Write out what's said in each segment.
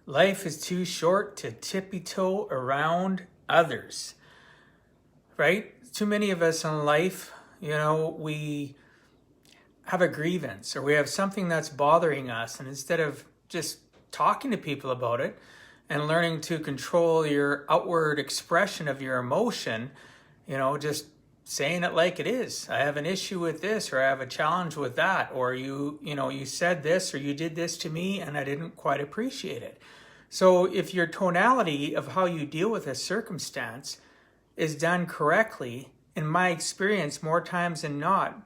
Life is too short to tippy-toe around others, right? Too many of us in life, we have a grievance or we have something that's bothering us. And instead of just talking to people about it and learning to control your outward expression of your emotion, just saying it like it is. I have an issue with this, or I have a challenge with that, or you said this or you did this to me and I didn't quite appreciate it. So if your tonality of how you deal with a circumstance is done correctly, in my experience, more times than not,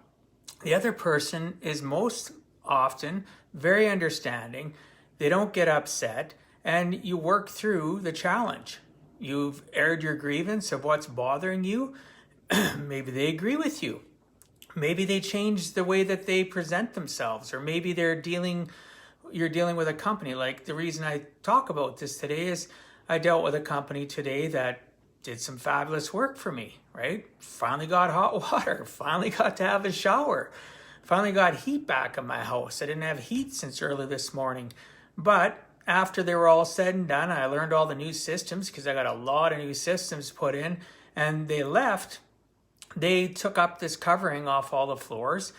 the other person is most often very understanding. They don't get upset, and you work through the challenge. You've aired your grievance of what's bothering you. Maybe they agree with you. Maybe they change the way that they present themselves, or maybe you're dealing with a company. Like, the reason I talk about this today is I dealt with a company today that did some fabulous work for me, right? Finally got hot water, finally got to have a shower, finally got heat back in my house. I didn't have heat since early this morning. But after they were all said and done, I learned all the new systems because I got a lot of new systems put in, and they left. They took up this covering off all the floors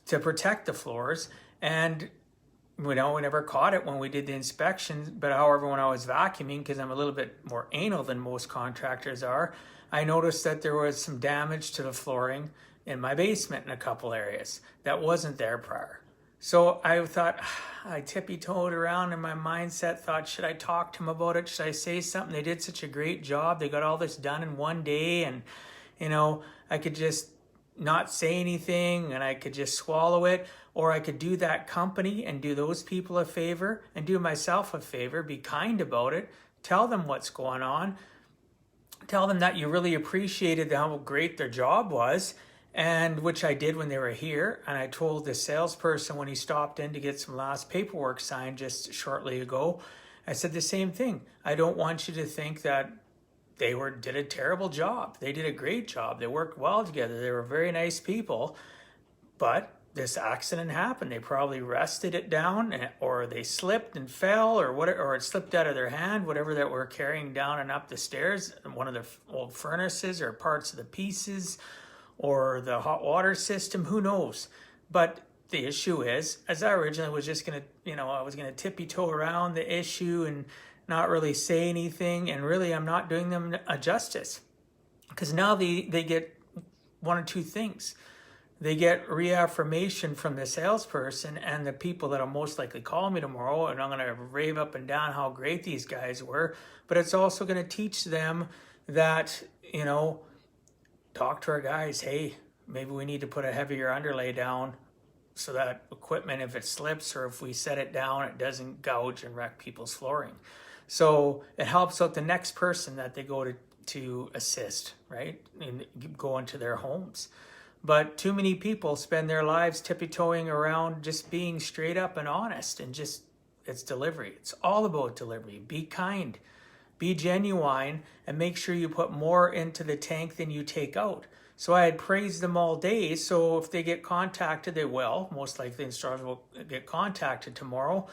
to protect the floors, and we never caught it when we did the inspections, but however, when I was vacuuming, because I'm a little bit more anal than most contractors are, I noticed that there was some damage to the flooring in my basement in a couple areas that wasn't there prior. So I thought, I tippy-toed around in my mindset, thought, should I talk to them about it? Should I say something? They did such a great job. They got all this done in one day, and, I could just not say anything and I could just swallow it, or I could do that company and do those people a favor and do myself a favor, be kind about it, tell them what's going on, tell them that you really appreciated how great their job was, and which I did when they were here. And I told the salesperson when he stopped in to get some last paperwork signed just shortly ago, I said the same thing. I don't want you to think that they did a terrible job. They did a great job. They worked well together. They were very nice people. But this accident happened. They probably rested it down, or they slipped and fell, or it slipped out of their hand, whatever that we're carrying down and up the stairs, one of the old furnaces or parts of the pieces or the hot water system, who knows. But the issue is, as I originally was just going to, I was going to tippy-toe around the issue and not really say anything, and really I'm not doing them a justice, because now they get one or two things. They get reaffirmation from the salesperson and the people that'll most likely call me tomorrow, and I'm going to rave up and down how great these guys were. But it's also going to teach them that, talk to our guys, hey, maybe we need to put a heavier underlay down so that equipment, if it slips or if we set it down, it doesn't gouge and wreck people's flooring. So it helps out the next person that they go to assist, right? And go into their homes. But too many people spend their lives tippy-toeing around just being straight up and honest, and just, it's delivery. It's all about delivery. Be kind, be genuine, and make sure you put more into the tank than you take out. So I had praised them all day. So if they get contacted, they will. Most likely installers will get contacted tomorrow.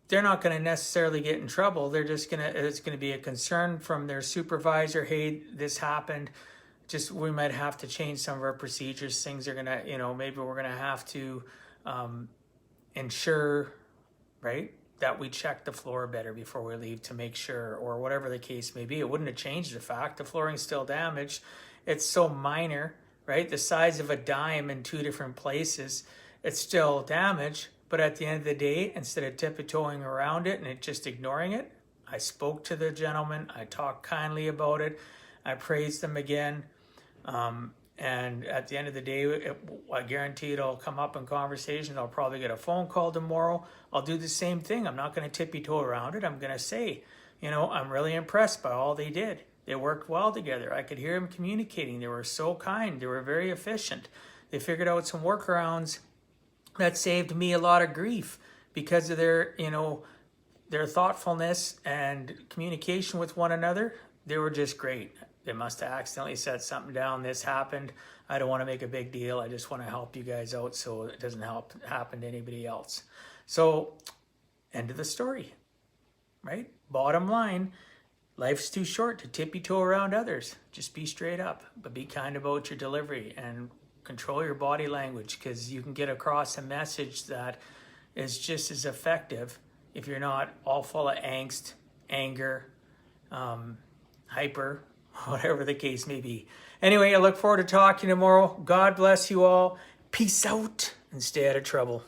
They're not going to necessarily get in trouble. It's going to be a concern from their supervisor. Hey, this happened. Just, we might have to change some of our procedures. Things are going to, maybe we're going to have to ensure, right, that we check the floor better before we leave to make sure, or whatever the case may be. It wouldn't have changed the fact the flooring's still damaged. It's so minor, right? The size of a dime in two different places. It's still damaged. But at the end of the day, instead of tippy-toeing around it and just ignoring it, I spoke to the gentleman. I talked kindly about it. I praised them again. And at the end of the day, I guarantee it'll come up in conversation. I'll probably get a phone call tomorrow. I'll do the same thing. I'm not going to tippy-toe around it. I'm going to say, I'm really impressed by all they did. They worked well together. I could hear them communicating. They were so kind. They were very efficient. They figured out some workarounds that saved me a lot of grief because of their thoughtfulness and communication with one another. They were just great. They must have accidentally set something down. This happened. I don't want to make a big deal. I just want to help you guys out so it doesn't happen to anybody else. So, end of the story. right? Bottom line, life's too short to tippy-toe around others. Just be straight up, but be kind about your delivery and control your body language, because you can get across a message that is just as effective if you're not all full of angst, anger, hyper, whatever the case may be. Anyway, I look forward to talking tomorrow. God bless you all. Peace out and stay out of trouble.